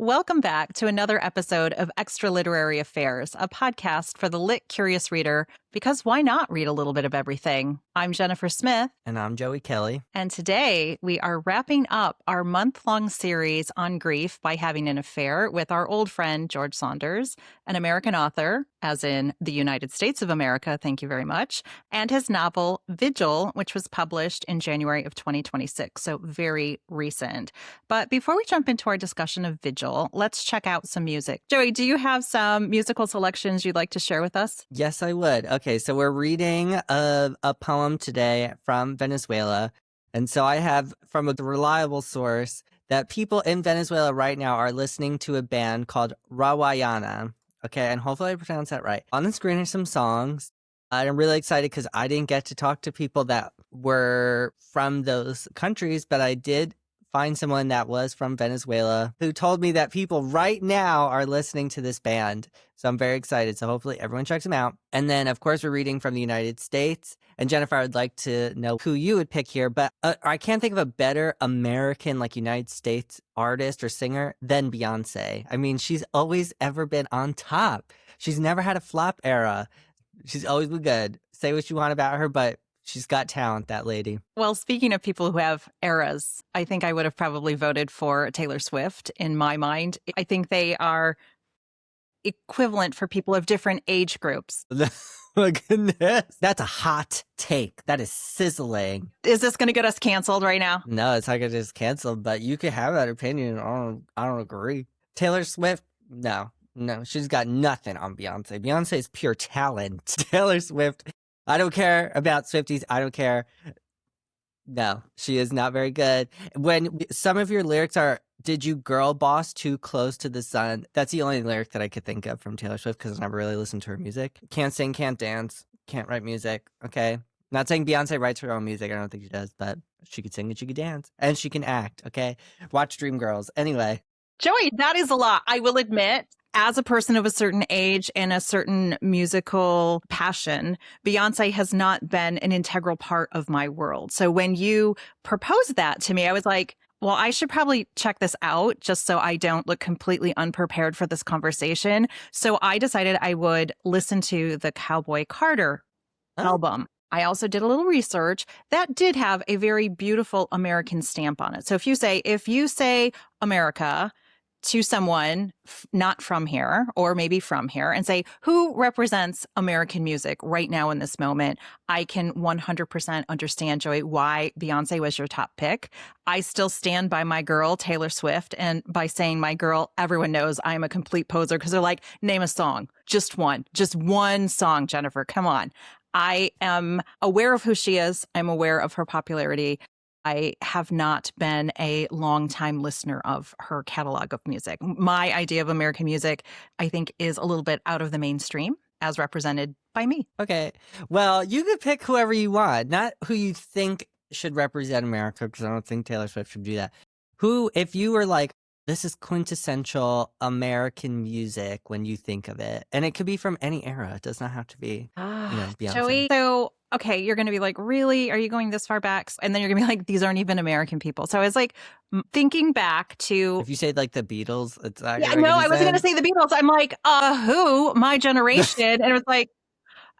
Welcome back to another episode of Extra Literary Affairs, a podcast for the lit curious reader, because why not read a little bit of everything? I'm Jennifer Smith. And I'm Joey Kelly. And today we are wrapping up our month-long series on grief by having an affair with our old friend George Saunders, an American author, as in the United States of America, thank you very much, and his novel Vigil, which was published in January of 2026, so very recent. But before we jump into our discussion of Vigil, let's check out some music. Joey, do you have some musical selections you'd like to share with us? Yes, I would. Okay, so we're reading a poem today from Venezuela. And so I have from a reliable source that people in Venezuela right now are listening to a band called Rawayana. Okay, and hopefully I pronounced that right. On the screen are some songs. I'm really excited because I didn't get to talk to people that were from those countries, but I did find someone that was from Venezuela who told me that people right now are listening to this band. So I'm very excited. So hopefully everyone checks them out. And then, of course, we're reading from the United States. And Jennifer, I would like to know who you would pick here. But I can't think of a better American, like United States artist or singer than Beyonce. I mean, she's always ever been on top. She's never had a flop era. She's always been good. Say what you want about her, but she's got talent, that lady. Well, speaking of people who have eras, I think I would have probably voted for Taylor Swift in my mind. I think they are equivalent for people of different age groups. My goodness. That's a hot take. That is sizzling. Is this going to get us canceled right now? No, it's not going to just cancel, but you could have that opinion. I don't agree. Taylor Swift, no, she's got nothing on Beyonce. Beyonce is pure talent. Taylor Swift, I don't care about Swifties. I don't care. No, she is not very good. When some of your lyrics are, did you girl boss too close to the sun? That's the only lyric that I could think of from Taylor Swift because I never really listened to her music. Can't sing, can't dance, can't write music. Okay. Not saying Beyonce writes her own music. I don't think she does, but she could sing and she could dance and she can act. Okay. Watch Dreamgirls. Anyway. Joey, that is a lot. I will admit, as a person of a certain age and a certain musical passion, Beyonce has not been an integral part of my world. So when you proposed that to me, I was like, well, I should probably check this out just so I don't look completely unprepared for this conversation. So I decided I would listen to the Cowboy Carter album. I also did a little research that did have a very beautiful American stamp on it. So if you say America to someone not from here or maybe from here and say, who represents American music right now in this moment, I can 100% understand, Joey, why Beyonce was your top pick. I still stand by my girl, Taylor Swift. And by saying my girl, everyone knows I'm a complete poser because they're like, name a song, just one song, Jennifer, come on. I am aware of who she is. I'm aware of her popularity. I have not been a longtime listener of her catalog of music. My idea of American music, I think, is a little bit out of the mainstream as represented by me. Okay. Well, you could pick whoever you want, not who you think should represent America, because I don't think Taylor Swift should do that. Who, if you were like, this is quintessential American music when you think of it. And it could be from any era. It does not have to be, Beyonce. Joey, so, okay, you're going to be like, really? Are you going this far back? And then you're going to be like, these aren't even American people. So I was like, thinking back to... If you say like the Beatles, it's not I wasn't going to say the Beatles. I'm like, who? My generation. And it was like,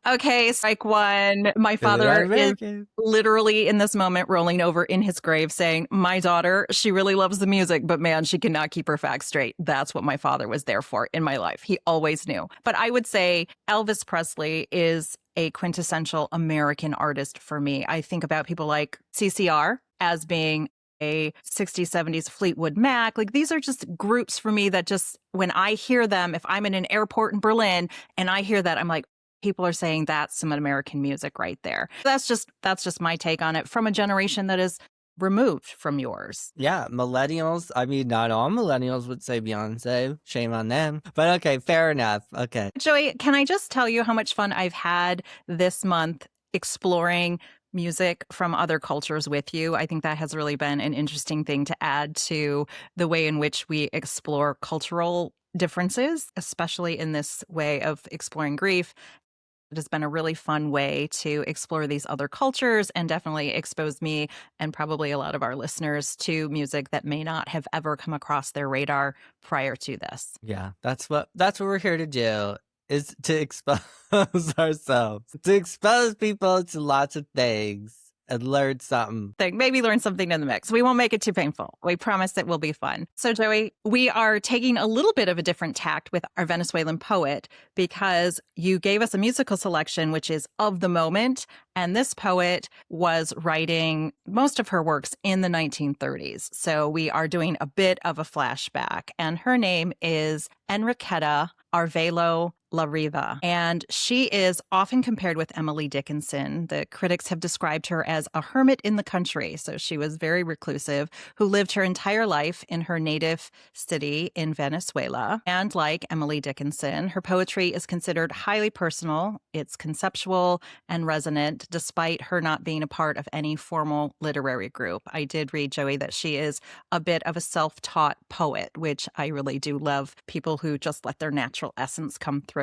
okay, strike one. My father is literally in this moment rolling over in his grave saying, my daughter, she really loves the music, but man, she cannot keep her facts straight. That's what my father was there for in my life. He always knew. But I would say Elvis Presley is a quintessential American artist for me. I think about people like CCR as being a 60s, 70s Fleetwood Mac. Like these are just groups for me that just, when I hear them, if I'm in an airport in Berlin and I hear that, I'm like, people are saying that's some American music right there. That's just my take on it from a generation that is removed from yours. Yeah, millennials. I mean, not all millennials would say Beyonce. Shame on them. But okay, fair enough. Okay. Joey, can I just tell you how much fun I've had this month exploring music from other cultures with you? I think that has really been an interesting thing to add to the way in which we explore cultural differences, especially in this way of exploring grief. It has been a really fun way to explore these other cultures and definitely expose me and probably a lot of our listeners to music that may not have ever come across their radar prior to this. Yeah, that's what we're here to do, is to expose ourselves, to expose people to lots of things and learn something. Maybe learn something in the mix. We won't make it too painful. We promise it will be fun. So, Joey, we are taking a little bit of a different tact with our Venezuelan poet because you gave us a musical selection, which is of the moment. And this poet was writing most of her works in the 1930s. So we are doing a bit of a flashback. And her name is Enriqueta Arvelo La Riva, and she is often compared with Emily Dickinson. The critics have described her as a hermit in the country, so she was very reclusive, who lived her entire life in her native city in Venezuela. And like Emily Dickinson, her poetry is considered highly personal. It's conceptual and resonant, despite her not being a part of any formal literary group. I did read, Joey, that she is a bit of a self-taught poet, which I really do love, people who just let their natural essence come through.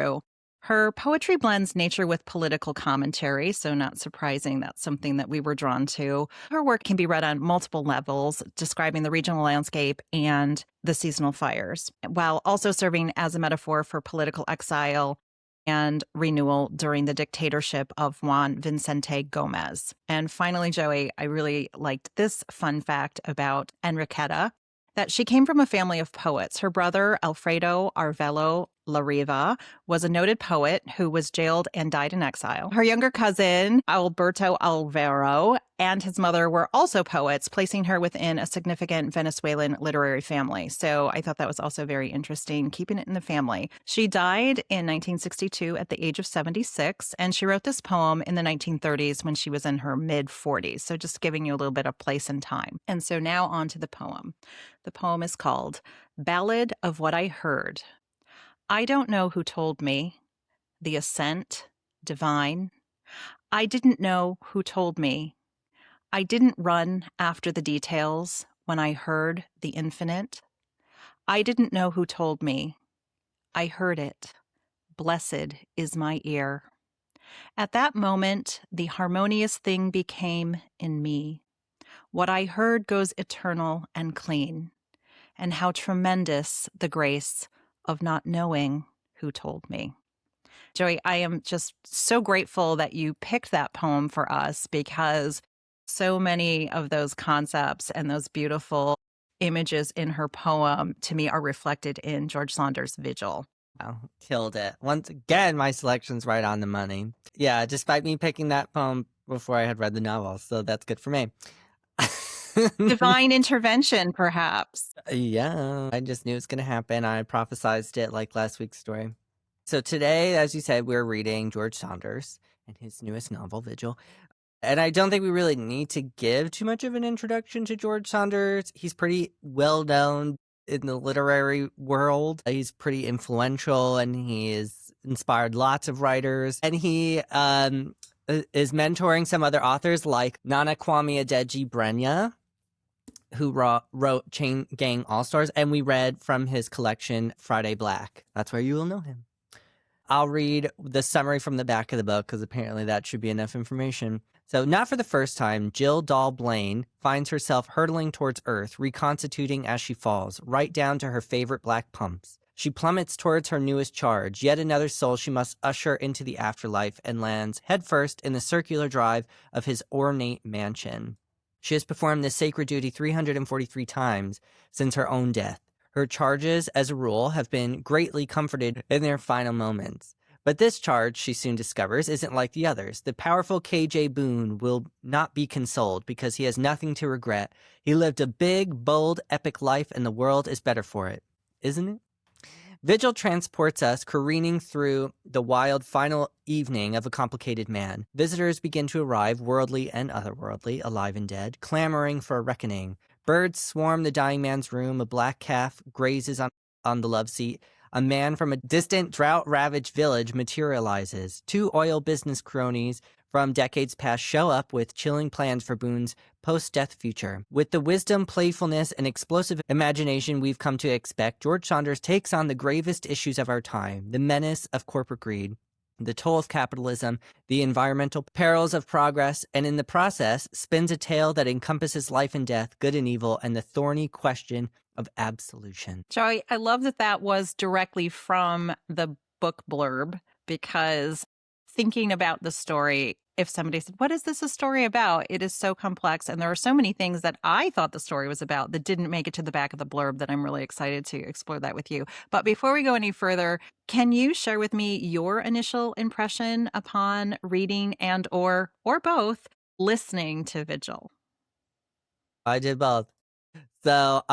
Her poetry blends nature with political commentary, so not surprising that's something that we were drawn to. Her work can be read on multiple levels, describing the regional landscape and the seasonal fires, while also serving as a metaphor for political exile and renewal during the dictatorship of Juan Vicente Gomez. And finally, Joey, I really liked this fun fact about Enriqueta, that she came from a family of poets. Her brother, Alfredo Arvelo La Riva, was a noted poet who was jailed and died in exile. Her younger cousin, Alberto Alvaro, and his mother were also poets, placing her within a significant Venezuelan literary family. So I thought that was also very interesting, keeping it in the family. She died in 1962 at the age of 76, and she wrote this poem in the 1930s when she was in her mid-40s. So just giving you a little bit of place and time. And so now on to the poem. The poem is called Ballad of What I Heard. I don't know who told me, the ascent, divine. I didn't know who told me. I didn't run after the details when I heard the infinite. I didn't know who told me. I heard it. Blessed is my ear. At that moment, the harmonious thing became in me. What I heard goes eternal and clean. And how tremendous the grace of not knowing who told me. Joey, I am just so grateful that you picked that poem for us, because so many of those concepts and those beautiful images in her poem, to me, are reflected in George Saunders' Vigil. Oh, killed it. Once again, my selection's right on the money. Yeah, despite me picking that poem before I had read the novel, so that's good for me. Divine intervention, perhaps. Yeah, I just knew it was going to happen. I prophesized it like last week's story. So today, as you said, we're reading George Saunders and his newest novel, Vigil. And I don't think we really need to give too much of an introduction to George Saunders. He's pretty well known in the literary world. He's pretty influential, and he has inspired lots of writers. And he is mentoring some other authors like Nana Kwame Adeji-Brenya, who wrote Chain Gang All-Stars, and we read from his collection Friday Black. That's where you will know him. I'll read the summary from the back of the book, because apparently that should be enough information. So, not for the first time, Jill Dahl Blaine finds herself hurtling towards Earth, reconstituting as she falls, right down to her favorite black pumps. She plummets towards her newest charge, yet another soul she must usher into the afterlife, and lands headfirst in the circular drive of his ornate mansion. She has performed this sacred duty 343 times since her own death. Her charges, as a rule, have been greatly comforted in their final moments. But this charge, she soon discovers, isn't like the others. The powerful K.J. Boone will not be consoled because he has nothing to regret. He lived a big, bold, epic life, and the world is better for it. Isn't it? Vigil transports us careening through the wild final evening of a complicated man. Visitors begin to arrive, worldly and otherworldly, alive and dead, clamoring for a reckoning. Birds swarm the dying man's room. A black calf grazes on the love seat. A man from a distant, drought-ravaged village materializes. Two oil business cronies from decades past show up with chilling plans for Boone's post-death future. With the wisdom, playfulness, and explosive imagination we've come to expect, George Saunders takes on the gravest issues of our time, the menace of corporate greed. the toll of capitalism, the environmental perils of progress, and in the process spins a tale that encompasses life and death, good and evil, and the thorny question of absolution. Joey, I love that that was directly from the book blurb, because thinking about the story, if somebody said, what is this a story about? It is so complex. And there are so many things that I thought the story was about that didn't make it to the back of the blurb that I'm really excited to explore that with you. But before we go any further, can you share with me your initial impression upon reading and or both listening to Vigil? I did both. So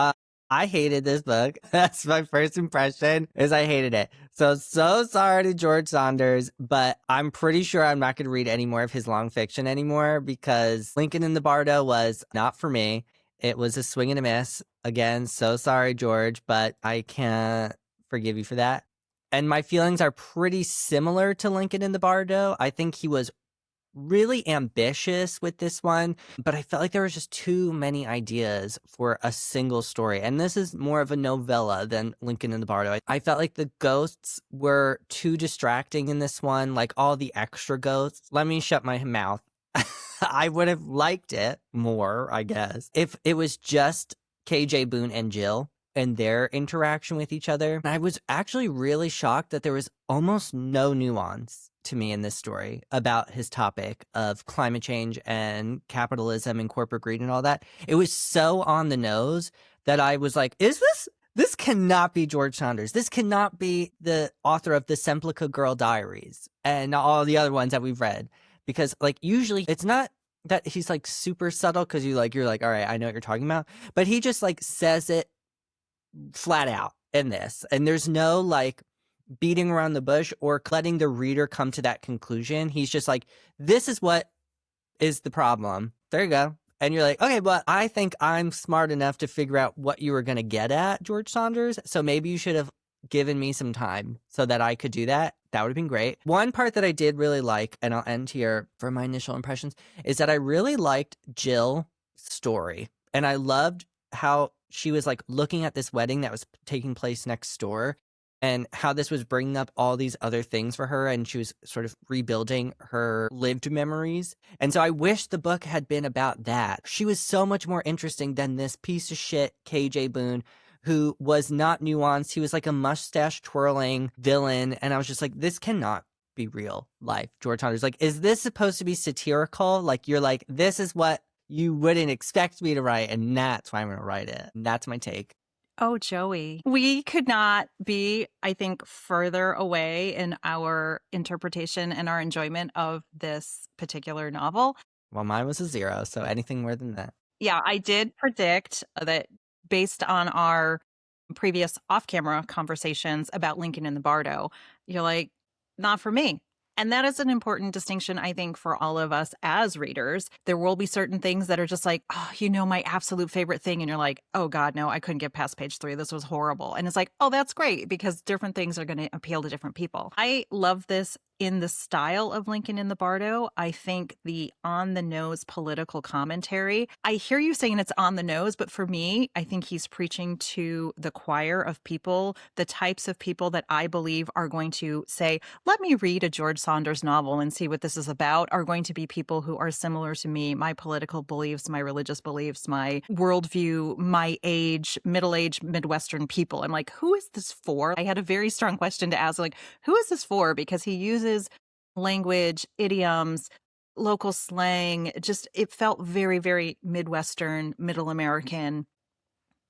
I hated this book. That's my first impression, is I hated it. So sorry to George Saunders, but I'm pretty sure I'm not going to read any more of his long fiction anymore, because Lincoln in the Bardo was not for me. It was a swing and a miss. Again, so sorry, George, but I can't forgive you for that. And my feelings are pretty similar to Lincoln in the Bardo. I think he was really ambitious with this one, but I felt like there was just too many ideas for a single story. And this is more of a novella than Lincoln in the Bardo. I felt like the ghosts were too distracting in this one, like all the extra ghosts. Let me shut my mouth. I would have liked it more, I guess, if it was just KJ Boone and Jill and their interaction with each other. And I was actually really shocked that there was almost no nuance to me in this story about his topic of climate change and capitalism and corporate greed and all that. It was so on the nose that I was like, this cannot be George Saunders. This cannot be the author of the Semplica Girl Diaries and all the other ones that we've read. Because like usually it's not that he's like super subtle, because you're like, all right, I know what you're talking about. But he just like says it flat out in this. And there's no like beating around the bush or letting the reader come to that conclusion. He's just like, this is what is the problem. There you go. And you're like, okay, but I think I'm smart enough to figure out what you were going to get at, George Saunders. So maybe you should have given me some time so that I could do that. That would have been great. One part that I did really like, and I'll end here for my initial impressions, is that I really liked Jill's story. And I loved how she was like looking at this wedding that was taking place next door, and how this was bringing up all these other things for her, and she was sort of rebuilding her lived memories. And so I wish the book had been about that. She was so much more interesting than this piece of shit KJ Boone, who was not nuanced. He was like a mustache twirling villain, and I was just like, this cannot be real life. George Saunders, like, is this supposed to be satirical? Like, you're like, this is what you wouldn't expect me to write, and that's why I'm going to write it. And that's my take. Oh, Joey, we could not be, I think, further away in our interpretation and our enjoyment of this particular novel. Well, mine was a 0, so anything more than that. Yeah, I did predict that based on our previous off-camera conversations about Lincoln in the Bardo, you're like, not for me. And that is an important distinction, I think, for all of us as readers. There will be certain things that are just like, oh, you know, my absolute favorite thing. And you're like, oh, God, no, I couldn't get past page 3. This was horrible. And it's like, oh, that's great, because different things are going to appeal to different people. I love this in the style of Lincoln in the Bardo. I think the on-the-nose political commentary, I hear you saying it's on the nose, but for me, I think he's preaching to the choir of people, the types of people that I believe are going to say, let me read a George Saunders novel and see what this is about, are going to be people who are similar to me, my political beliefs, my religious beliefs, my worldview, my age, middle-aged Midwestern people. I'm like, who is this for? I had a very strong question to ask, like, who is this for? Because he uses language, idioms, local slang. Just, it felt very, very Midwestern, Middle American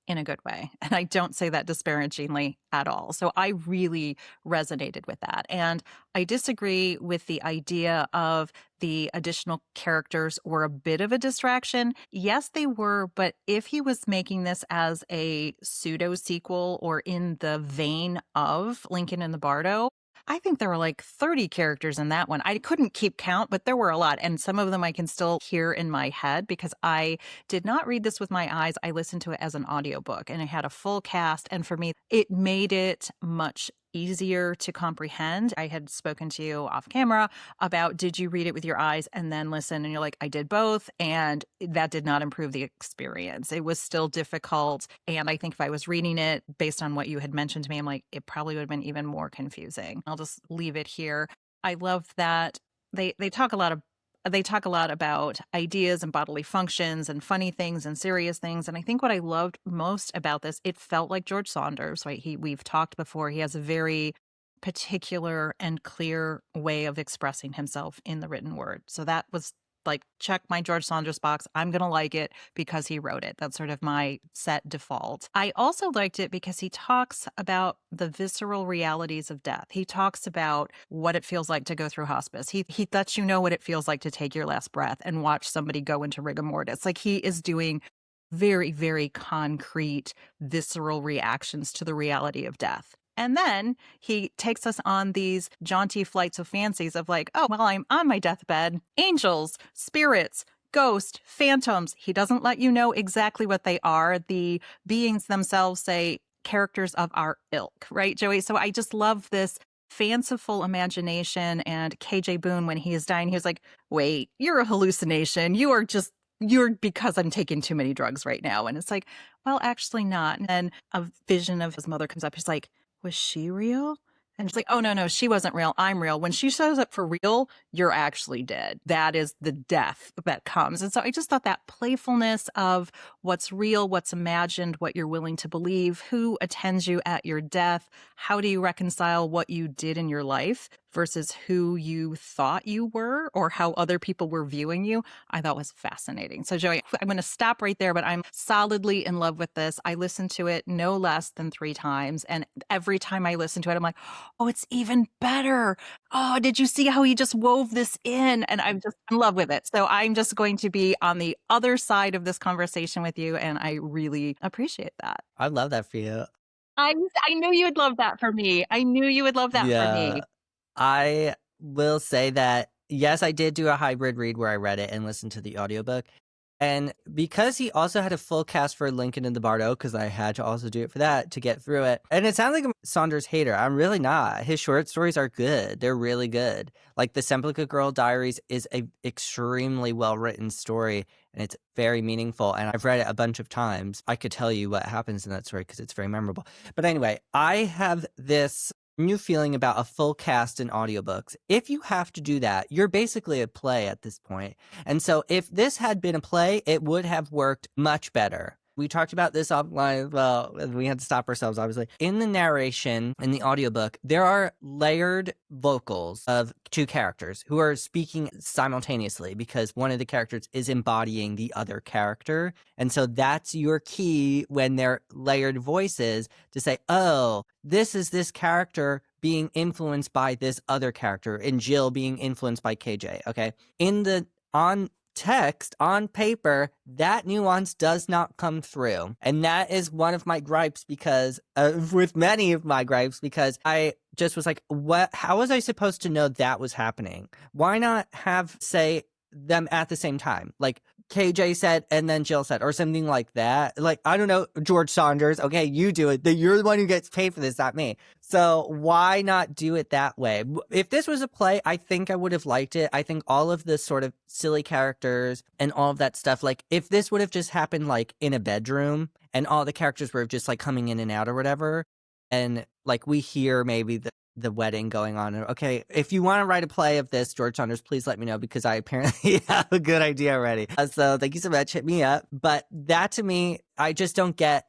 in a good way. And I don't say that disparagingly at all. So I really resonated with that. And I disagree with the idea of the additional characters were a bit of a distraction. Yes, they were. But if he was making this as a pseudo sequel or in the vein of Lincoln in the Bardo, I think there were like 30 characters in that one. I couldn't keep count, but there were a lot. And some of them I can still hear in my head, because I did not read this with my eyes. I listened to it as an audiobook, and it had a full cast. And for me, it made it much easier to comprehend. I had spoken to you off camera about, did you read it with your eyes and then listen? And you're like, I did both. And that did not improve the experience. It was still difficult. And I think if I was reading it based on what you had mentioned to me, I'm like, it probably would have been even more confusing. I'll just leave it here. I love that they talk a lot about ideas and bodily functions and funny things and serious things. And I think what I loved most about this, it felt like George Saunders, right? We've talked before. He has a very particular and clear way of expressing himself in the written word. So that was like, check my George Saunders box. I'm going to like it because he wrote it. That's sort of my set default. I also liked it because he talks about the visceral realities of death. He talks about what it feels like to go through hospice. He lets you know what it feels like to take your last breath and watch somebody go into rigor mortis. Like, he is doing very, very concrete, visceral reactions to the reality of death. And then he takes us on these jaunty flights of fancies of like, oh, well, I'm on my deathbed. Angels, spirits, ghosts, phantoms. He doesn't let you know exactly what they are. The beings themselves say characters of our ilk, right, Joey? So I just love this fanciful imagination. And KJ Boone, when he is dying, he was like, wait, you're a hallucination. You're because I'm taking too many drugs right now. And it's like, well, actually not. And then a vision of his mother comes up. He's like, was she real? And she's like, oh, no, she wasn't real. I'm real. When she shows up for real, you're actually dead. That is the death that comes. And so I just thought that playfulness of what's real, what's imagined, what you're willing to believe, who attends you at your death, how do you reconcile what you did in your life versus who you thought you were or how other people were viewing you, I thought was fascinating. So, Joey, I'm going to stop right there, but I'm solidly in love with this. I listened to it no less than 3 times. And every time I listen to it, I'm like, oh, it's even better. Oh, did you see how he just wove this in? And I'm just in love with it. So I'm just going to be on the other side of this conversation with you. And I really appreciate that. I love that for you. I knew you would love that for me. I knew you would love that for Yeah. me. I will say that, yes, I did do a hybrid read where I read it and listened to the audiobook. And because he also had a full cast for Lincoln and the Bardo, because I had to also do it for that to get through it. And it sounds like I'm a Saunders hater. I'm really not. His short stories are good. They're really good. Like the Semplica Girl Diaries is a extremely well-written story, and it's very meaningful. And I've read it a bunch of times. I could tell you what happens in that story because it's very memorable. But anyway, I have this new feeling about a full cast in audiobooks. If you have to do that, you're basically a play at this point. And so if this had been a play, it would have worked much better. We talked about this offline as well, and we had to stop ourselves, obviously. In the narration, in the audiobook, there are layered vocals of 2 characters who are speaking simultaneously because one of the characters is embodying the other character. And so that's your key when they're layered voices to say, oh, this is this character being influenced by this other character, and Jill being influenced by KJ, okay? On text, on paper, that nuance does not come through. And that is one of my gripes because, with many of my gripes, because I just was like, how was I supposed to know that was happening? Why not have, say, them at the same time? Like, KJ said, and then Jill said, or something like that. Like, I don't know, George Saunders, okay, you do it. You're the one who gets paid for this, not me. So why not do it that way? If this was a play, I think I would have liked it. I think all of the sort of silly characters and all of that stuff, like, if this would have just happened, like, in a bedroom, and all the characters were just, like, coming in and out or whatever, and, like, we hear maybe the wedding going on. Okay, if you want to write a play of this, George Saunders, please let me know because I apparently have a good idea already. So thank you so much. Hit me up. But that to me, I just don't get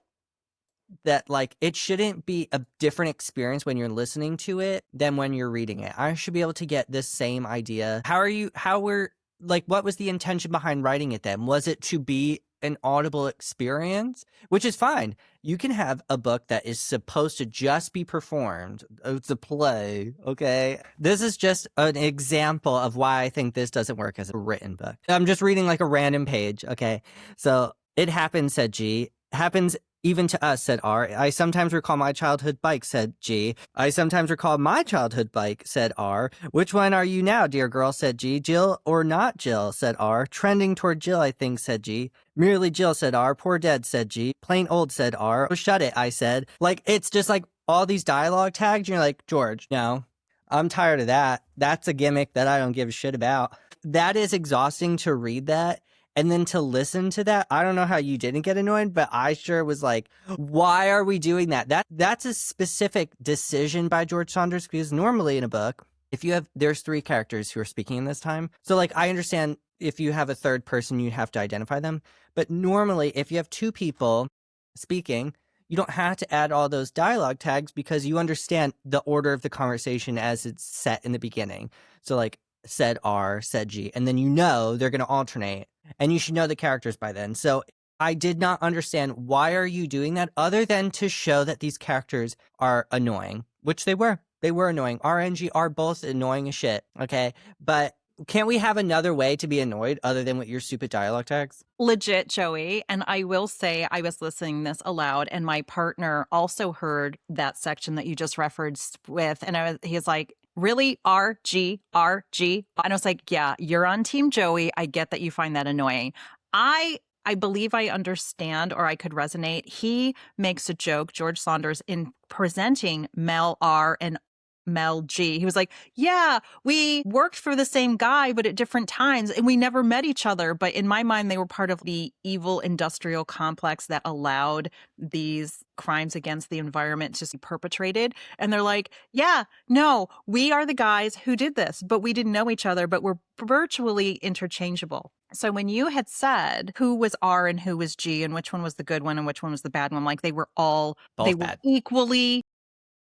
that, like, it shouldn't be a different experience when you're listening to it than when you're reading it. I should be able to get this same idea. What was the intention behind writing it then? Was it to be an audible experience? Which is fine. You can have a book that is supposed to just be performed. It's a play, okay? This is just an example of why I think this doesn't work as a written book. I'm just reading like a random page, okay? So, it happens, said G. Happens even to us, said R. I sometimes recall my childhood bike, said G. I sometimes recall my childhood bike, said R. Which one are you now, dear girl, said G. Jill or not Jill, said R. Trending toward Jill, I think, said G. Merely Jill, said R. Poor dead, said G. Plain old, said R. Oh, shut it, I said. Like, it's just like all these dialogue tags, and you're like, George, no, I'm tired of that. That's a gimmick that I don't give a shit about. That is exhausting to read that. And then to listen to that, I don't know how you didn't get annoyed, but I sure was like, why are we doing that? That's a specific decision by George Saunders, because normally in a book, if you have, there's 3 characters who are speaking in this time. So like, I understand if you have a third person, you have to identify them. But normally, if you have 2 people speaking, you don't have to add all those dialogue tags because you understand the order of the conversation as it's set in the beginning. So like, said R, said G, and then you know they're going to alternate, and you should know the characters by then. So I did not understand, why are you doing that other than to show that these characters are annoying, which they were. They were annoying. RNG are both annoying as shit, okay? But can't we have another way to be annoyed other than with your stupid dialogue tags? Legit, Joey. And I will say, I was listening this aloud, and my partner also heard that section that you just referenced with, and he's like, really? RG, RG? And I was like, yeah, you're on Team Joey. I get that you find that annoying. I believe I understand, or I could resonate. He makes a joke, George Saunders, in presenting Mel R and Mel G. He was like, yeah, we worked for the same guy, but at different times, and we never met each other. But in my mind, they were part of the evil industrial complex that allowed these crimes against the environment to be perpetrated. And they're like, yeah, no, we are the guys who did this, but we didn't know each other, but we're virtually interchangeable. So when you had said who was R and who was G and which one was the good one and which one was the bad one, like they were all, Both they bad. were equally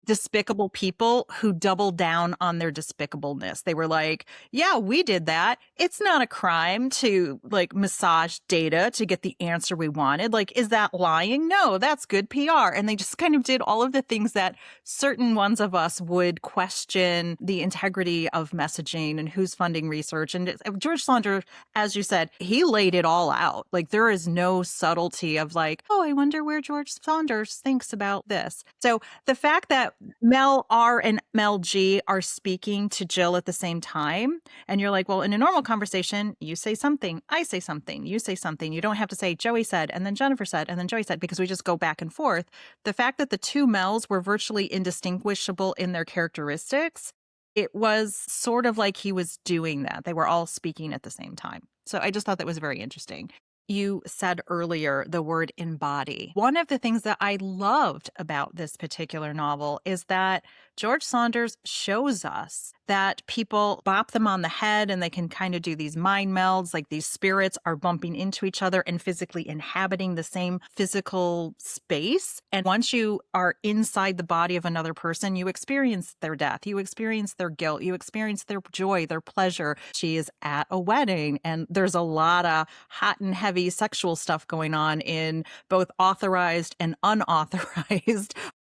despicable people who doubled down on their despicableness. They were like, yeah, we did that. It's not a crime to like massage data to get the answer we wanted. Like, is that lying? No, that's good PR. And they just kind of did all of the things that certain ones of us would question the integrity of messaging and who's funding research. And George Saunder, as you said, he laid it all out. Like, there is no subtlety of like, oh, I wonder where George Saunders thinks about this. So the fact that Mel R and Mel G are speaking to Jill at the same time, and you're like, well, in a normal conversation, you say something, I say something, you say something. You don't have to say Joey said, and then Jennifer said, and then Joey said, because we just go back and forth. The fact that the 2 Mels were virtually indistinguishable in their characteristics, it was sort of like he was doing that. They were all speaking at the same time. So I just thought that was very interesting. You said earlier the word embody. One of the things that I loved about this particular novel is that George Saunders shows us that people bop them on the head and they can kind of do these mind melds, like these spirits are bumping into each other and physically inhabiting the same physical space. And once you are inside the body of another person, you experience their death, you experience their guilt, you experience their joy, their pleasure. She is at a wedding, and there's a lot of hot and heavy sexual stuff going on in both authorized and unauthorized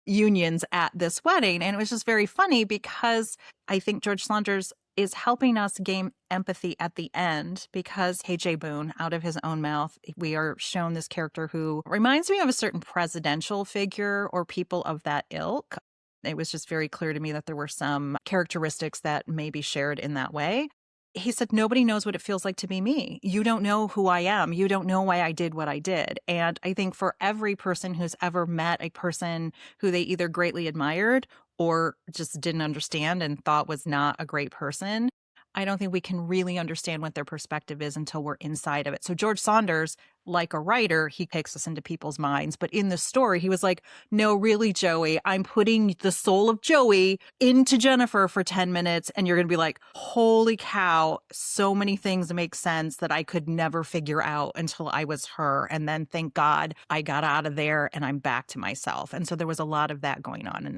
unions at this wedding. And it was just very funny because I think George Saunders is helping us gain empathy at the end, because KJ Boone, out of his own mouth, we are shown this character who reminds me of a certain presidential figure or people of that ilk. It was just very clear to me that there were some characteristics that may be shared in that way. He said, nobody knows what it feels like to be me. You don't know who I am. You don't know why I did what I did. And I think for every person who's ever met a person who they either greatly admired or just didn't understand and thought was not a great person, I don't think we can really understand what their perspective is until we're inside of it. So George Saunders, like a writer, he takes us into people's minds. But in the story, he was like, no, really, Joey, I'm putting the soul of Joey into Jennifer for 10 minutes. And you're going to be like, holy cow, so many things make sense that I could never figure out until I was her. And then thank God I got out of there and I'm back to myself. And so there was a lot of that going on in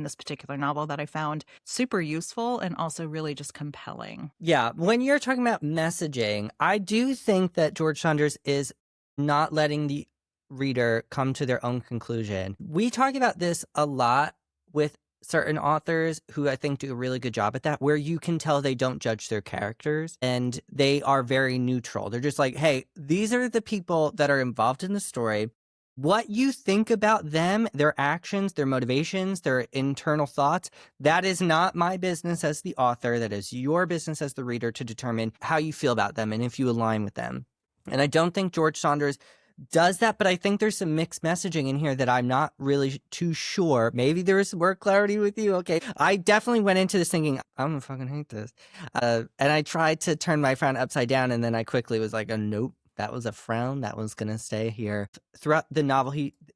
this particular novel that I found super useful and also really just compelling. Yeah, when you're talking about messaging, I do think that George Saunders is not letting the reader come to their own conclusion. We talk about this a lot with certain authors who I think do a really good job at that, where you can tell they don't judge their characters and they are very neutral. They're just like, hey, these are the people that are involved in the story. What you think about them, their actions, their motivations, their internal thoughts, that is not my business as the author. That is your business as the reader to determine how you feel about them and if you align with them. And I don't think George Saunders does that, but I think there's some mixed messaging in here that I'm not really too sure. Maybe there's more clarity with you. Okay. I definitely went into this thinking, I'm gonna fucking hate this. And I tried to turn my frown upside down, and then I quickly was like, oh, nope. That was a frown that was going to stay here. Throughout the novel,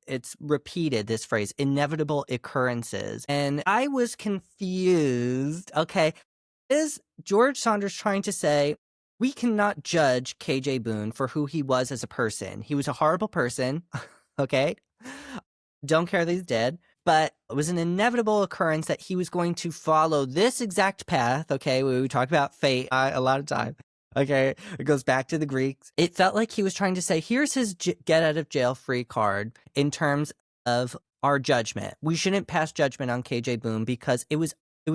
it's repeated, this phrase, inevitable occurrences. And I was confused. Okay, Is George Saunders trying to say, we cannot judge KJ Boone for who he was as a person? He was a horrible person, okay? Don't care that he's dead, but it was an inevitable occurrence that he was going to follow this exact path, okay? We talk about fate a lot of time, okay? It goes back to the Greeks. It felt like he was trying to say, here's his get out of jail free card in terms of our judgment. We shouldn't pass judgment on KJ Boone because it was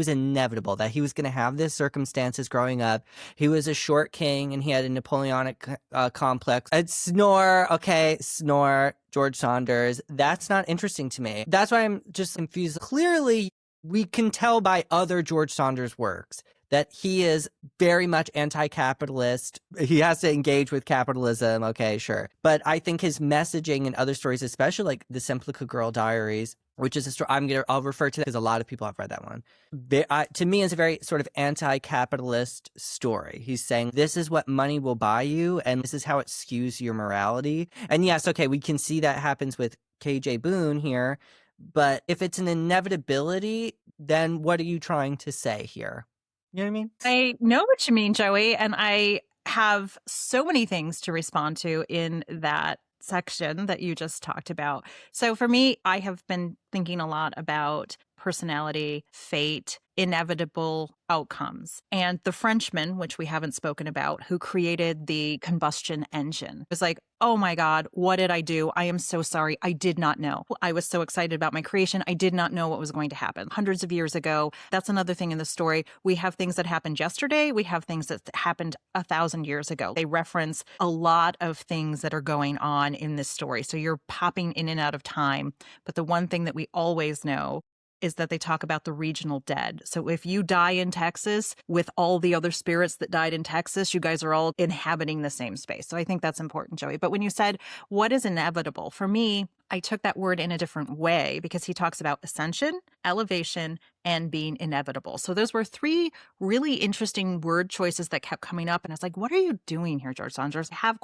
inevitable that he was going to have this circumstances growing up. He was a short king and he had a Napoleonic complex. And snore, okay, snore, George Saunders. That's not interesting to me. That's why I'm just confused. Clearly, we can tell by other George Saunders works that he is very much anti-capitalist. He has to engage with capitalism, okay, sure. But I think his messaging in other stories, especially like the Simplica Girl Diaries, which is a story I'll refer to because a lot of people have read that one. To me, it's a very sort of anti-capitalist story. He's saying this is what money will buy you, and this is how it skews your morality. And yes, okay, we can see that happens with KJ Boone here, but if it's an inevitability, then what are you trying to say here? You know what I mean? I know what you mean, Joey, and I have so many things to respond to in that section that you just talked about. So for me, I have been thinking a lot about personality, fate, inevitable outcomes. And the Frenchman, which we haven't spoken about, who created the combustion engine, was like, oh my God, what did I do? I am so sorry. I did not know. I was so excited about my creation. I did not know what was going to happen. Hundreds of years ago. That's another thing in the story. We have things that happened yesterday. We have things that happened 1,000 years ago. They reference a lot of things that are going on in this story. So you're popping in and out of time. But the one thing that we always know is that they talk about the regional dead. So if you die in Texas with all the other spirits that died in Texas, you guys are all inhabiting the same space. So I think that's important, Joey. But when you said, what is inevitable? For me, I took that word in a different way because he talks about ascension, elevation, and being inevitable. So those were three really interesting word choices that kept coming up. And I was like, what are you doing here, George Saunders? I have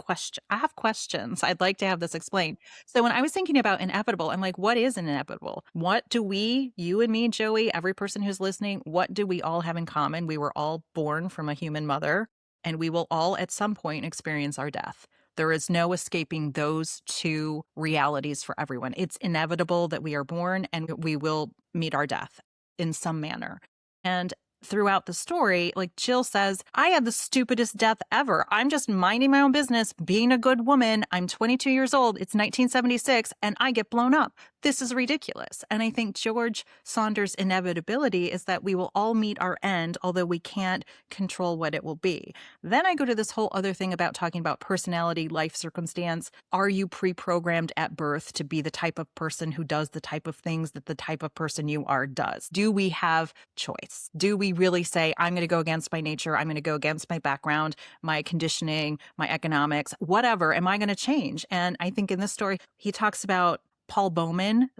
questions. I'd like to have this explained. So when I was thinking about inevitable, I'm like, what is inevitable? What do we, you and me, Joey, every person who's listening, what do we all have in common? We were all born from a human mother, and we will all at some point experience our death. There is no escaping those two realities for everyone. It's inevitable that we are born and we will meet our death in some manner. And throughout the story, like Jill says, I had the stupidest death ever. I'm just minding my own business, being a good woman. I'm 22 years old. It's 1976, and I get blown up. This is ridiculous. And I think George Saunders' inevitability is that we will all meet our end, although we can't control what it will be. Then I go to this whole other thing about talking about personality, life circumstance. Are you pre-programmed at birth to be the type of person who does the type of things that the type of person you are does? Do we have choice? Do we really say, I'm going to go against my nature, I'm going to go against my background, my conditioning, my economics, whatever, am I going to change? And I think in this story, he talks about Paul Bowman,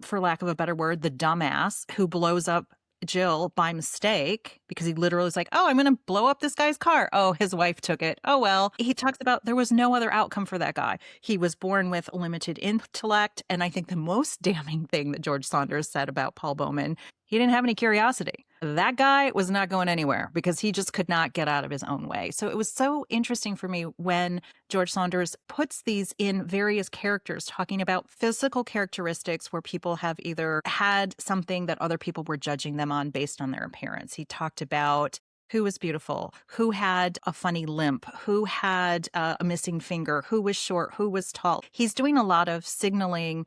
for lack of a better word, the dumbass who blows up Jill by mistake because he literally is like, oh, I'm going to blow up this guy's car. Oh, his wife took it. Oh, well. He talks about there was no other outcome for that guy. He was born with limited intellect. And I think the most damning thing that George Saunders said about Paul Bowman, he didn't have any curiosity. That guy was not going anywhere because he just could not get out of his own way. So it was so interesting for me when George Saunders puts these in various characters, talking about physical characteristics where people have either had something that other people were judging them on based on their appearance. He talked about who was beautiful, who had a funny limp, who had a missing finger, who was short, who was tall. He's doing a lot of signaling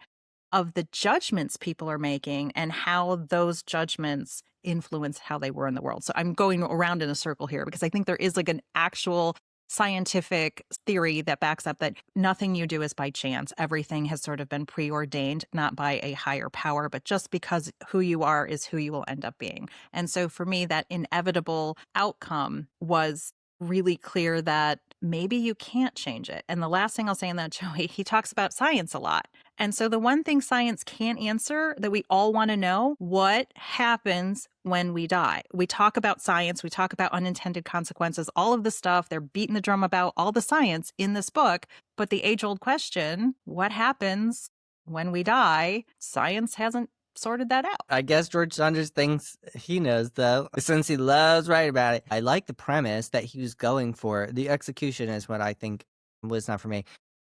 of the judgments people are making and how those judgments influence how they were in the world. So I'm going around in a circle here because I think there is like an actual scientific theory that backs up that nothing you do is by chance. Everything has sort of been preordained, not by a higher power, but just because who you are is who you will end up being. And so for me, that inevitable outcome was really clear that maybe you can't change it. And the last thing I'll say in that, Joey, he talks about science a lot. And so the one thing science can't answer that we all want to know, what happens when we die? We talk about science, we talk about unintended consequences, all of the stuff they're beating the drum about, all the science in this book. But the age-old question, what happens when we die? Science hasn't sorted that out. I guess George Saunders thinks he knows, though, since he loves writing about it. I like the premise that he was going for. The execution is what I think was not for me.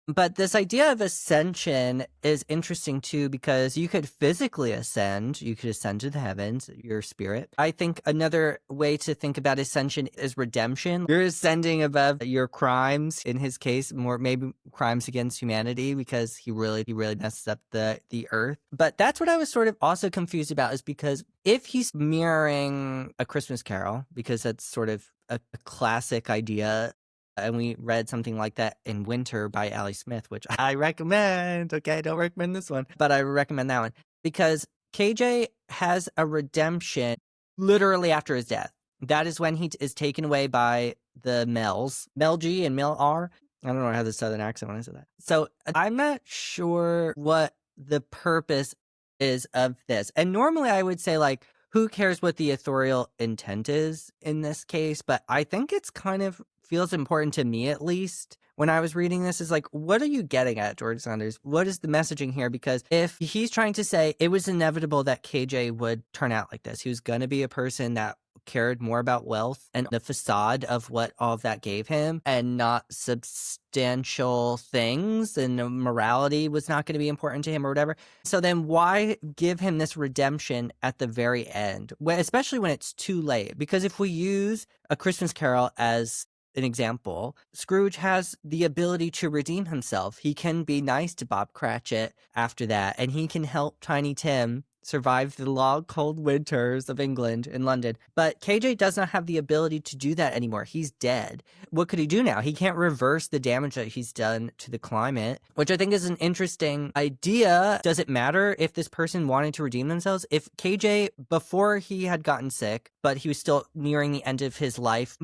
But this idea of ascension is interesting too, because you could physically ascend. You could ascend to the heavens, your spirit. I think another way to think about ascension is redemption. You're ascending above your crimes, in his case, more maybe crimes against humanity, because he really messes up the earth. But that's what I was sort of also confused about, is because if he's mirroring A Christmas Carol, because that's sort of a classic idea, and we read something like that in Winter by Ali Smith, which I recommend. Okay, I don't recommend this one, but I recommend that one because KJ has a redemption literally after his death. That is when he is taken away by the Mel's, Mel G and Mel R. I don't know, I had the southern accent when I said that. So I'm not sure what the purpose is of this. And normally I would say, like, who cares what the authorial intent is in this case? But I think it's kind of feels important to me, at least, when I was reading this, is like, what are you getting at, George Saunders? What is the messaging here? Because if he's trying to say it was inevitable that KJ would turn out like this, he was going to be a person that cared more about wealth and the facade of what all of that gave him and not substantial things, and morality was not going to be important to him or whatever. So then why give him this redemption at the very end, especially when it's too late? Because if we use A Christmas Carol as an example, Scrooge has the ability to redeem himself. He can be nice to Bob Cratchit after that, and he can help Tiny Tim survive the long, cold winters of England and London. But KJ does not have the ability to do that anymore. He's dead. What could he do now? He can't reverse the damage that he's done to the climate, which I think is an interesting idea. Does it matter if this person wanted to redeem themselves? If KJ, before he had gotten sick, but he was still nearing the end of his life,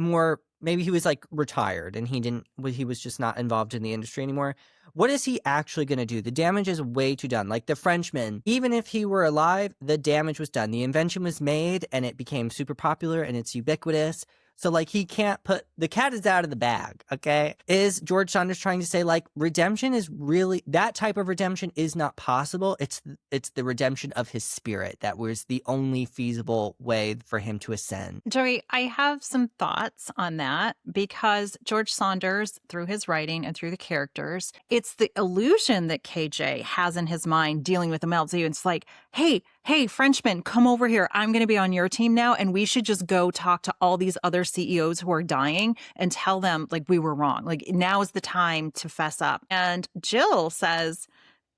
maybe he was like retired and he was just not involved in the industry anymore. What is he actually going to do? The damage is way too done. Like the Frenchman, even if he were alive, the damage was done. The invention was made and it became super popular and it's ubiquitous. So, like, he can't the cat is out of the bag, okay? Is George Saunders trying to say, like, redemption is really, that type of redemption is not possible. It's the redemption of his spirit that was the only feasible way for him to ascend. Joey, I have some thoughts on that because George Saunders, through his writing and through the characters, it's the illusion that KJ has in his mind dealing with the MLZ. It's like, hey, Frenchman, come over here. I'm going to be on your team now, and we should just go talk to all these other CEOs who are dying and tell them, like, we were wrong. Like, now is the time to fess up. And Jill says,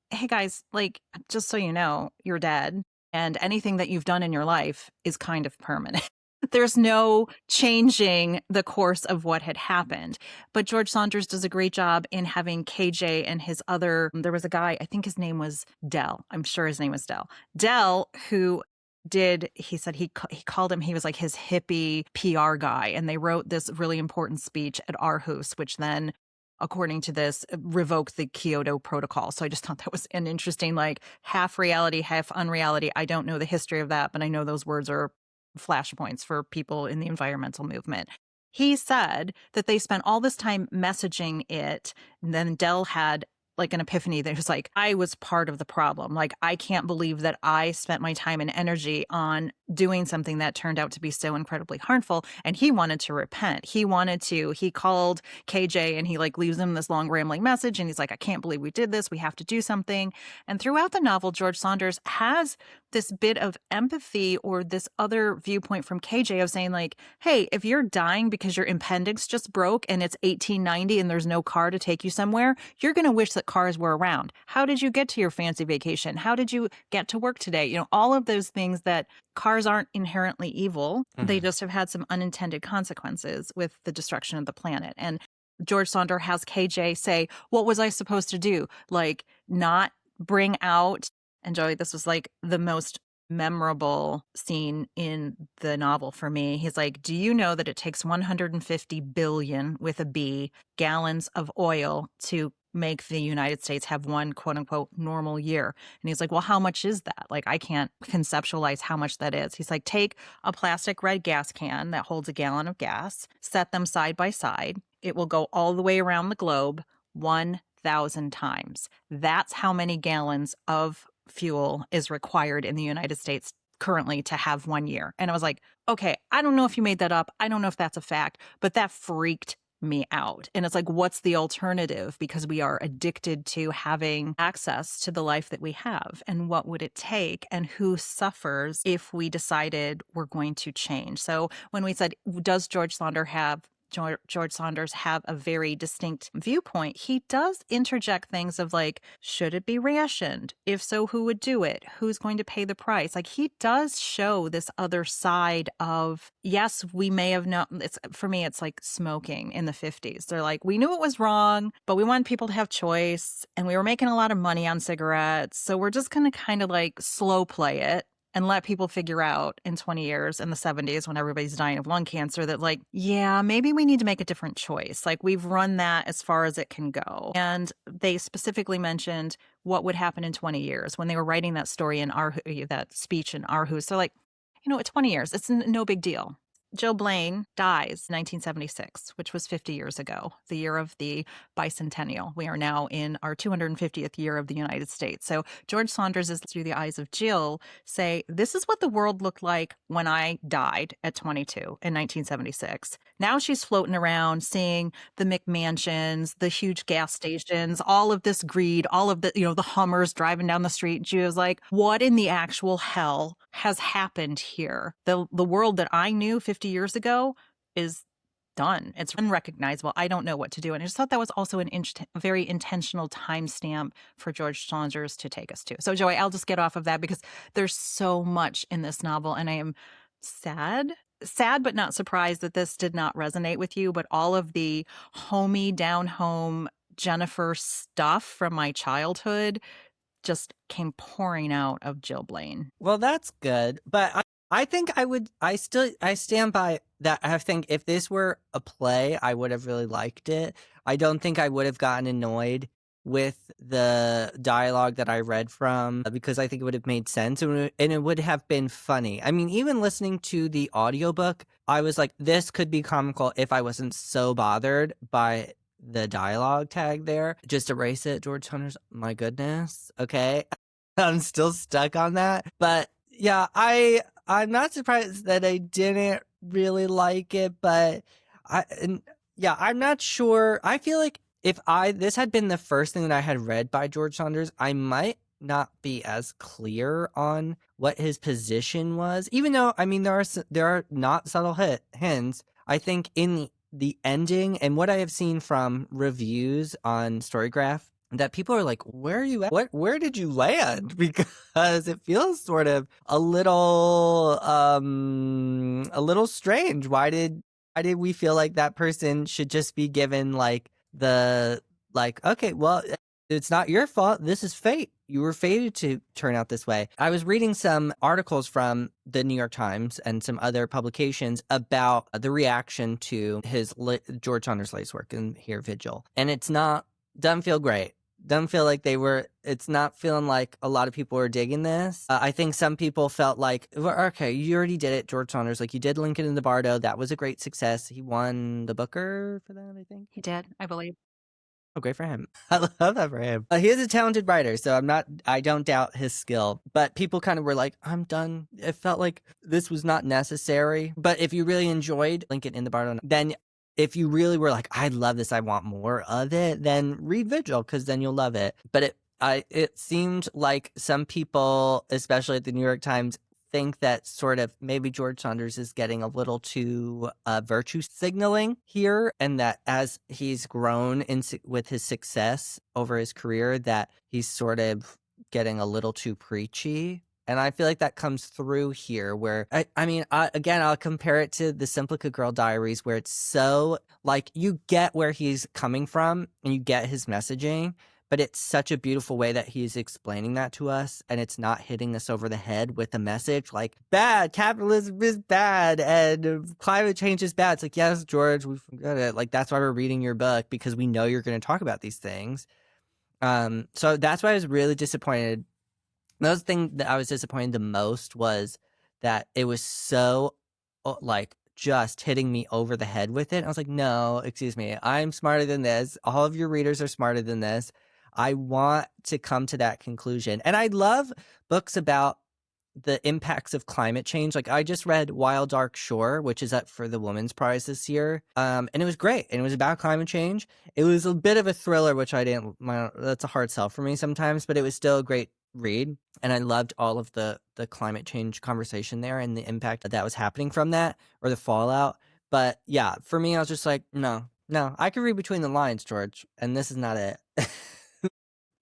hey, guys, like, just so you know, you're dead, and anything that you've done in your life is kind of permanent. There's no changing the course of what had happened. But George Saunders does a great job in having KJ and his other, there was a guy, I think his name was Dell. I'm sure his name was Dell. Dell, who he said he called him, he was like his hippie PR guy. And they wrote this really important speech at Aarhus, which then, according to this, revoked the Kyoto Protocol. So I just thought that was an interesting, like, half reality, half unreality. I don't know the history of that, but I know those words are flashpoints for people in the environmental movement. He said that they spent all this time messaging it, and then Dell had like an epiphany that was like, I was part of the problem. Like, I can't believe that I spent my time and energy on doing something that turned out to be so incredibly harmful. And he wanted to repent. He called KJ and he like leaves him this long rambling message. And he's like, I can't believe we did this. We have to do something. And throughout the novel, George Saunders has this bit of empathy or this other viewpoint from KJ of saying, like, hey, if you're dying because your appendix just broke and it's 1890 and there's no car to take you somewhere, you're going to wish that cars were around. How did you get to your fancy vacation? How did you get to work today? You know, all of those things that cars aren't inherently evil. Mm-hmm. They just have had some unintended consequences with the destruction of the planet. And George Saunder has KJ say, what was I supposed to do? Like, not bring out, and Joey, this was like the most memorable scene in the novel for me. He's like, do you know that it takes 150 billion with a B gallons of oil to make the United States have one quote unquote normal year? And he's like, well, how much is that? Like, I can't conceptualize how much that is. He's like, take a plastic red gas can that holds a gallon of gas, set them side by side. It will go all the way around the globe 1,000 times. That's how many gallons of fuel is required in the United States currently to have 1 year. And I was like, okay, I don't know if you made that up. I don't know if that's a fact, but that freaked me out. And it's like, what's the alternative? Because we are addicted to having access to the life that we have. And what would it take? And who suffers if we decided we're going to change? So when we said, does George Saunders have a very distinct viewpoint, he does interject things of like, should it be rationed? If so, who would do it? Who's going to pay the price? Like, he does show this other side of, yes, we may have known. For me, it's like smoking in the 50s. They're like, we knew it was wrong, but we wanted people to have choice, and we were making a lot of money on cigarettes. So we're just going to kind of like slow play it and let people figure out in 20 years in the 70s when everybody's dying of lung cancer that like, yeah, maybe we need to make a different choice. Like, we've run that as far as it can go. And they specifically mentioned what would happen in 20 years when they were writing that story in that speech in Aarhus. They're like, at 20 years, it's no big deal. Jill Blaine dies in 1976, which was 50 years ago, the year of the bicentennial. We are now in our 250th year of the United States. So George Saunders is through the eyes of Jill say, this is what the world looked like when I died at 22 in 1976. Now she's floating around seeing the McMansions, the huge gas stations, all of this greed, all of the, the Hummers driving down the street. She was like, what in the actual hell has happened here? The world that I knew 50 years ago is done. It's unrecognizable. I don't know what to do. And I just thought that was also a very intentional timestamp for George Saunders to take us to. So, Joey, I'll just get off of that because there's so much in this novel, and I am sad, but not surprised that this did not resonate with you. But all of the homey, down home Jennifer stuff from my childhood just came pouring out of Jill Blaine. Well, that's good. But I think I stand by that. I think if this were a play, I would have really liked it. I don't think I would have gotten annoyed with the dialogue that I read from because I think it would have made sense and it would have been funny. I mean, even listening to the audiobook, I was like, this could be comical if I wasn't so bothered by the dialogue tag there. Just erase it, George Saunders. My goodness. Okay. I'm still stuck on that. But yeah, I'm not surprised that I didn't really like it, but I'm not sure. I feel like if this had been the first thing that I had read by George Saunders, I might not be as clear on what his position was, even though, I mean, there are not subtle hints. I think in the ending and what I have seen from reviews on Storygraph, that people are like, where are you at? Where did you land? Because it feels sort of a little strange. Why did we feel like that person should just be given okay, well, it's not your fault. This is fate. You were fated to turn out this way. I was reading some articles from the New York Times and some other publications about the reaction to his George Saunders' latest work in here, Vigil. And doesn't feel great. Doesn't feel like it's not feeling like a lot of people are digging this. I think some people felt like, well, okay, you already did it, George Saunders. Like, you did Lincoln in the Bardo. That was a great success. He won the Booker for that, I think. He did, I believe. Oh, great for him. I love that for him. He is a talented writer, so I don't doubt his skill. But people kind of were like, I'm done. It felt like this was not necessary. But if you really enjoyed Lincoln in the Bardo, then if you really were like, I love this, I want more of it, then read Vigil, because then you'll love it. But it seemed like some people, especially at the New York Times, think that sort of maybe George Saunders is getting a little too virtue signaling here, and that as he's grown with his success over his career, that he's sort of getting a little too preachy. And I feel like that comes through here where, again, I'll compare it to the Simplica Girl Diaries, where it's so, like, you get where he's coming from and you get his messaging, but it's such a beautiful way that he's explaining that to us, and it's not hitting us over the head with a message like, bad, capitalism is bad, and climate change is bad. It's like, yes, George, we forgot it. Like, that's why we're reading your book, because we know you're going to talk about these things. So that's why I was really disappointed. The thing that I was disappointed the most was that it was so, like, just hitting me over the head with it. I was like, no, excuse me, I'm smarter than this. All of your readers are smarter than this. I want to come to that conclusion. And I love books about the impacts of climate change. Like I just read Wild Dark Shore, which is up for the Women's Prize this year. And it was great. And it was about climate change. It was a bit of a thriller, which that's a hard sell for me sometimes, but it was still a great read. And I loved all of the climate change conversation there and the impact that was happening from that, or the fallout. But yeah, for me, I was just like, no, I can read between the lines, George, and this is not it.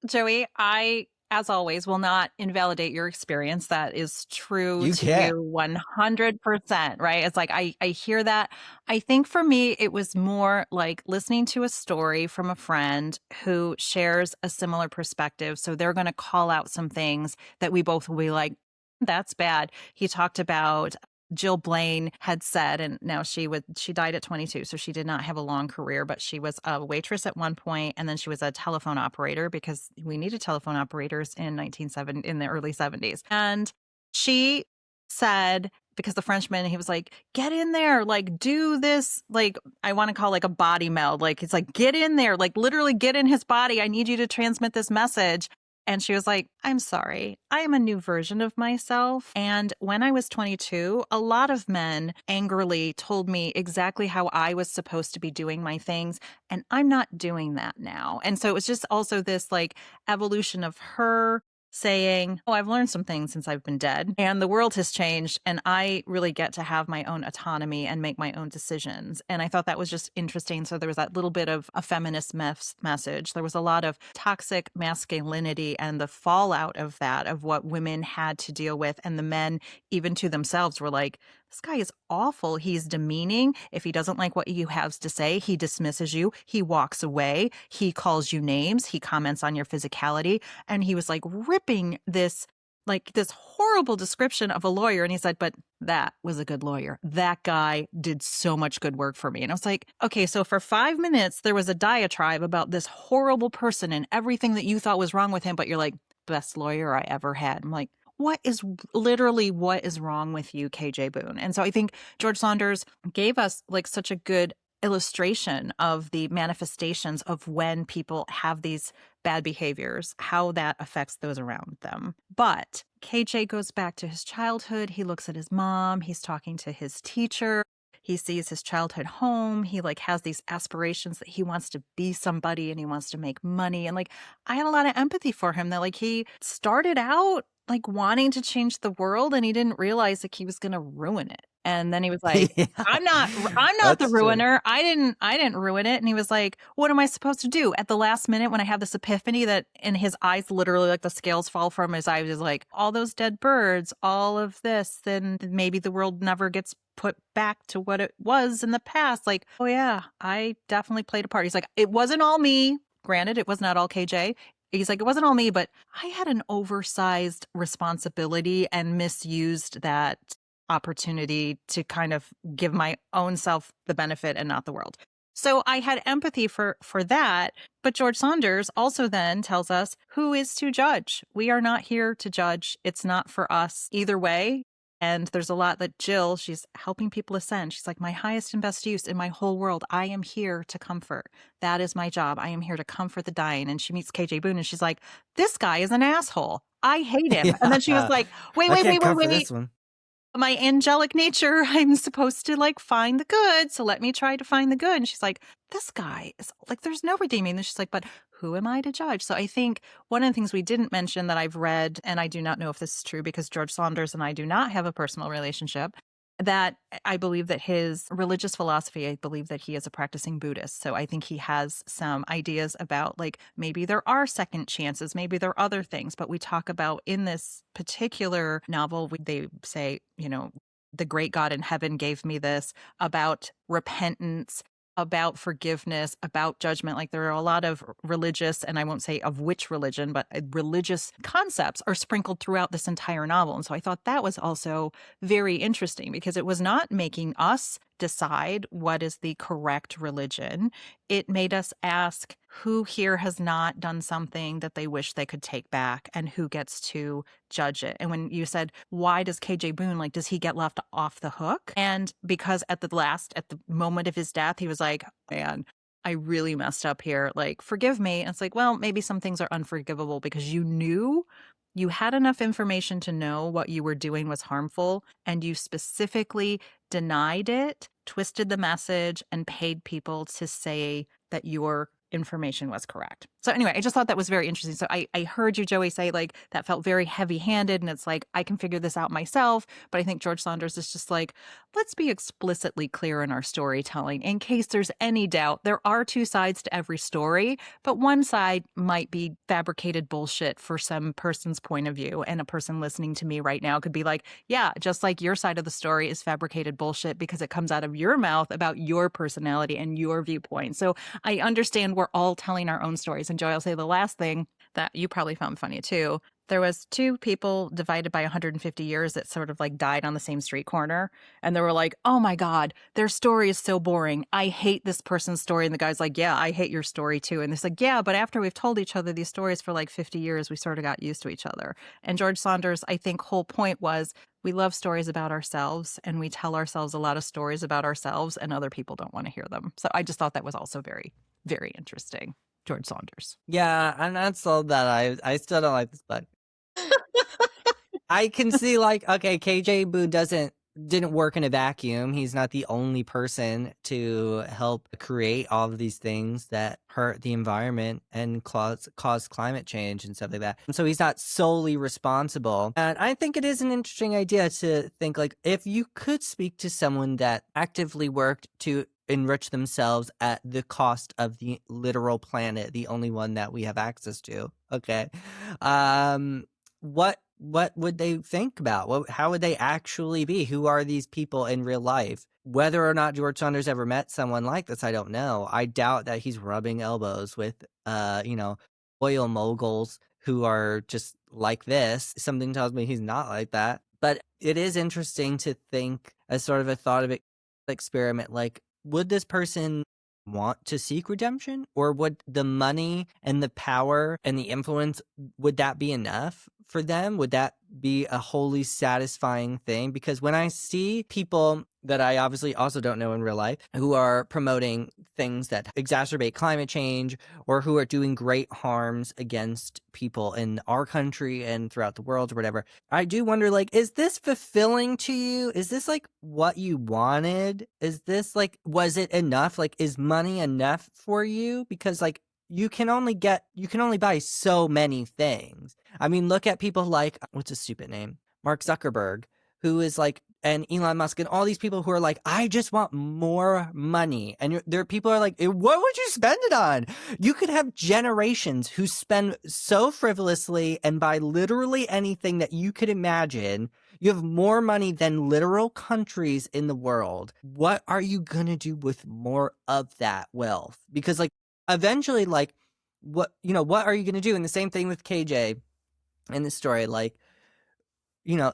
Joey, I, as always, will not invalidate your experience. That is true You to can't. you 100%, right? It's like, I hear that. I think for me, it was more like listening to a story from a friend who shares a similar perspective. So they're going to call out some things that we both will be like, that's bad. He talked about Jill Blaine had said, and now she died at 22, so she did not have a long career, but she was a waitress at one point, and then she was a telephone operator because we needed telephone operators in the early 70s. And she said, because the Frenchman, he was like, get in there, like do this, like I want to call like a body meld, like it's like get in there, like literally get in his body. I need you to transmit this message. And she was like, I'm sorry, I am a new version of myself. And when I was 22, a lot of men angrily told me exactly how I was supposed to be doing my things. And I'm not doing that now. And so it was just also this like evolution of her saying, oh, I've learned some things since I've been dead and the world has changed and I really get to have my own autonomy and make my own decisions. And I thought that was just interesting. So there was that little bit of a feminist message. There was a lot of toxic masculinity and the fallout of that, of what women had to deal with. And the men, even to themselves, were like, this guy is awful. He's demeaning. If he doesn't like what you have to say, he dismisses you. He walks away. He calls you names. He comments on your physicality. And he was like ripping this horrible description of a lawyer. And he said, but that was a good lawyer. That guy did so much good work for me. And I was like, okay, so for 5 minutes, there was a diatribe about this horrible person and everything that you thought was wrong with him. But you're like, best lawyer I ever had. I'm like, what is wrong with you, KJ Boone? And so I think George Saunders gave us like such a good illustration of the manifestations of when people have these bad behaviors, how that affects those around them. But KJ goes back to his childhood. He looks at his mom. He's talking to his teacher. He sees his childhood home. He like has these aspirations that he wants to be somebody and he wants to make money. And like, I had a lot of empathy for him that like he started out like wanting to change the world and he didn't realize like he was going to ruin it. And then he was like, Yeah, I'm not the that's true. ruiner. I didn't ruin it. And he was like, what am I supposed to do? At the last minute when I have this epiphany that in his eyes, literally like the scales fall from his eyes, is like all those dead birds, all of this, then maybe the world never gets put back to what it was in the past. Like, oh yeah, I definitely played a part. He's like, it wasn't all me. Granted, it was not all KJ. He's like, it wasn't all me, but I had an oversized responsibility and misused that opportunity to kind of give my own self the benefit and not the world. So I had empathy for that. But George Saunders also then tells us who is to judge. We are not here to judge. It's not for us either way. And there's a lot that Jill, she's helping people ascend. She's like, my highest and best use in my whole world. I am here to comfort. That is my job. I am here to comfort the dying. And she meets KJ Boone and she's like, this guy is an asshole. I hate him. Yeah. And then she was like, wait. This one. My angelic nature, I'm supposed to like find the good. So let me try to find the good. And she's like, this guy is like, there's no redeeming. And she's like, but who am I to judge? So I think one of the things we didn't mention that I've read, and I do not know if this is true because George Saunders and I do not have a personal relationship, that I believe that his religious philosophy, I believe that he is a practicing Buddhist. So I think he has some ideas about like maybe there are second chances, maybe there are other things. But we talk about in this particular novel, they say, you know, the great God in heaven gave me this, about repentance, about forgiveness, about judgment. Like there are a lot of religious, and I won't say of which religion, but religious concepts are sprinkled throughout this entire novel. And so I thought that was also very interesting because it was not making us decide what is the correct religion. It made us ask who here has not done something that they wish they could take back and who gets to judge it. And when you said, why does KJ Boone, like, does he get left off the hook? And because at the moment of his death, he was like, man, I really messed up here. Like, forgive me. And it's like, well, maybe some things are unforgivable because you knew you had enough information to know what you were doing was harmful, and you specifically denied it, twisted the message, and paid people to say that your information was correct. So anyway, I just thought that was very interesting. So I heard you, Joey, say like that felt very heavy-handed, and it's like I can figure this out myself. But I think George Saunders is just like, let's be explicitly clear in our storytelling in case there's any doubt. There are two sides to every story, but one side might be fabricated bullshit for some person's point of view. And a person listening to me right now could be like, yeah, just like your side of the story is fabricated bullshit because it comes out of your mouth about your personality and your viewpoint. So I understand we're all telling our own stories. And Joy, I'll say the last thing that you probably found funny too. There was two people divided by 150 years that sort of like died on the same street corner. And they were like, oh my God, their story is so boring. I hate this person's story. And the guy's like, yeah, I hate your story too. And it's like, yeah, but after we've told each other these stories for like 50 years, we sort of got used to each other. And George Saunders, I think, whole point was we love stories about ourselves and we tell ourselves a lot of stories about ourselves and other people don't want to hear them. So I just thought that was also very, very interesting. George Saunders. Yeah, and that's all that I still don't like this book. I can see like, okay, KJ Boone didn't work in a vacuum. He's not the only person to help create all of these things that hurt the environment and cause climate change and stuff like that. And so he's not solely responsible. And I think it is an interesting idea to think like, if you could speak to someone that actively worked to enrich themselves at the cost of the literal planet, the only one that we have access to. Okay. What would they think about? How would they actually be? Who are these people in real life? Whether or not George Saunders ever met someone like this, I don't know. I doubt that he's rubbing elbows with, oil moguls who are just like this. Something tells me he's not like that. But it is interesting to think as sort of a thought of experiment, like, would this person want to seek redemption, or would the money and the power and the influence, would that be enough for them? Would that be a wholly satisfying thing? Because when I see people that I obviously also don't know in real life who are promoting things that exacerbate climate change or who are doing great harms against people in our country and throughout the world or whatever, I do wonder, like, is this fulfilling to you? Is this like what you wanted? Is this like, was it enough? Like, is money enough for you? Because like, you can only buy so many things. I mean, look at people like, what's his stupid name? Mark Zuckerberg, who is like, and Elon Musk and all these people who are like, I just want more money. And there are people who are like, what would you spend it on? You could have generations who spend so frivolously and buy literally anything that you could imagine. You have more money than literal countries in the world. What are you going to do with more of that wealth? Because like, eventually, like, what are you going to do? And the same thing with KJ in the story, like,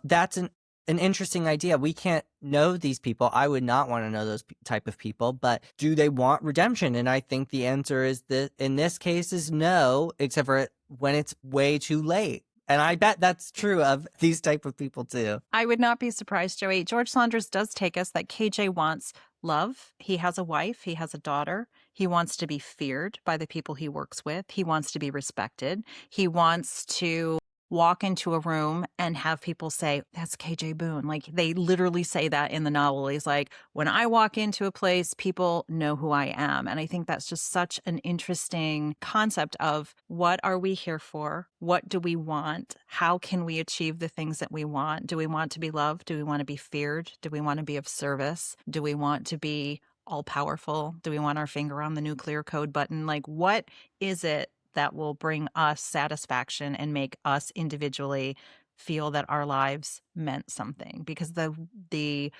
that's an interesting idea. We can't know these people. I would not want to know those type of people, but do they want redemption? And I think the answer is that in this case is no, except for when it's way too late. And I bet that's true of these type of people too. I would not be surprised, Joey. George Saunders does take us that KJ wants love. He has a wife. He has a daughter. He wants to be feared by the people he works with. He wants to be respected. He wants to walk into a room and have people say, that's KJ Boone. Like, they literally say that in the novel. He's like, when I walk into a place, people know who I am. And I think that's just such an interesting concept of what are we here for? What do we want? How can we achieve the things that we want? Do we want to be loved? Do we want to be feared? Do we want to be of service? Do we want to be all powerful? Do we want our finger on the nuclear code button? Like, what is it that will bring us satisfaction and make us individually feel that our lives meant something? Because the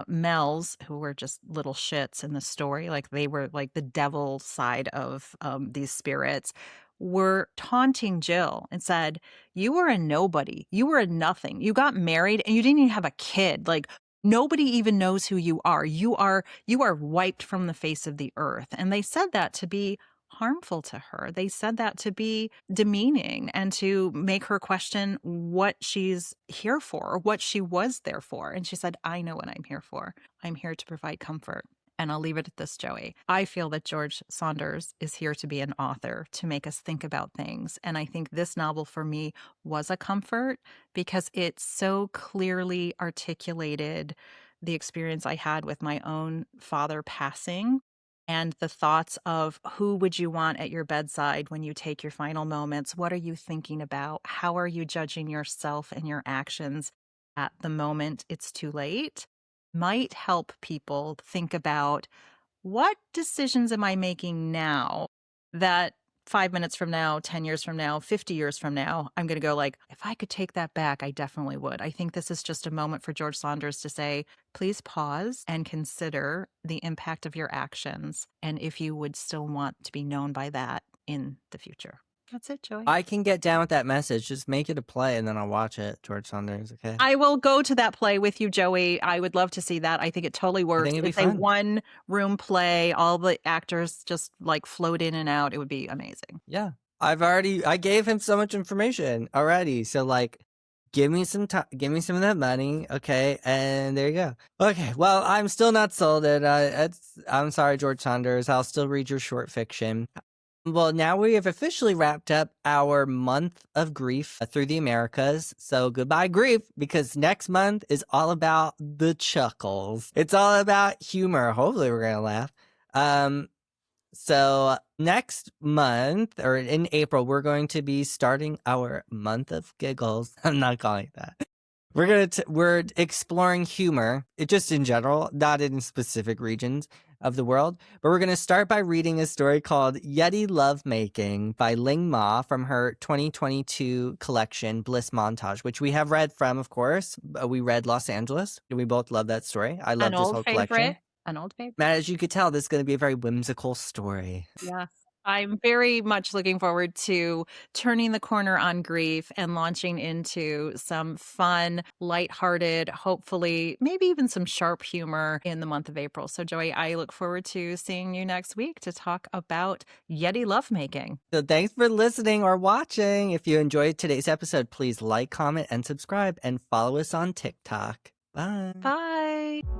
Mells, who were just little shits in the story, like they were like the devil side of these spirits, were taunting Jill and said, you were a nobody, you were a nothing, you got married and you didn't even have a kid. Like, nobody even knows who you are. You are wiped from the face of the earth. And they said that to be harmful to her. They said that to be demeaning and to make her question what she's here for or what she was there for. And she said, I know what I'm here for. I'm here to provide comfort. And I'll leave it at this, Joey. I feel that George Saunders is here to be an author, to make us think about things. And I think this novel for me was a comfort because it so clearly articulated the experience I had with my own father passing and the thoughts of who would you want at your bedside when you take your final moments? What are you thinking about? How are you judging yourself and your actions at the moment it's too late? Might help people think about what decisions am I making now that 5 minutes from now, 10 years from now, 50 years from now, I'm going to go like, if I could take that back, I definitely would. I think this is just a moment for George Saunders to say, please pause and consider the impact of your actions and if you would still want to be known by that in the future. That's it, Joey. I can get down with that message. Just make it a play and then I'll watch it, George Saunders, okay? I will go to that play with you, Joey. I would love to see that. I think it totally works. it'd be It's a fun. one-room play. All the actors just like float in and out. It would be amazing. Yeah. I gave him so much information already. So like, give me some time, give me some of that money, okay? And there you go. Okay, well, I'm still not sold. I'm sorry, George Saunders. I'll still read your short fiction. Well, now we have officially wrapped up our month of grief through the Americas. So goodbye, grief, because next month is all about the chuckles. It's all about humor. Hopefully, we're gonna laugh. So next month, or in April, we're going to be starting our month of giggles. I'm not calling it that. We're exploring humor, just in general, not in specific regions of the world. But we're gonna start by reading a story called Yeti Lovemaking by Ling Ma from her 2022 collection Bliss Montage, which we have read from, of course. We read Los Angeles. We both love that story. I love An this old whole favorite. collection. An old favorite. Matt, as you could tell, this is going to be a very whimsical story. Yes. I'm very much looking forward to turning the corner on grief and launching into some fun, lighthearted, hopefully, maybe even some sharp humor in the month of April. So, Joey, I look forward to seeing you next week to talk about Yeti lovemaking. So thanks for listening or watching. If you enjoyed today's episode, please like, comment, and subscribe, and follow us on TikTok. Bye. Bye.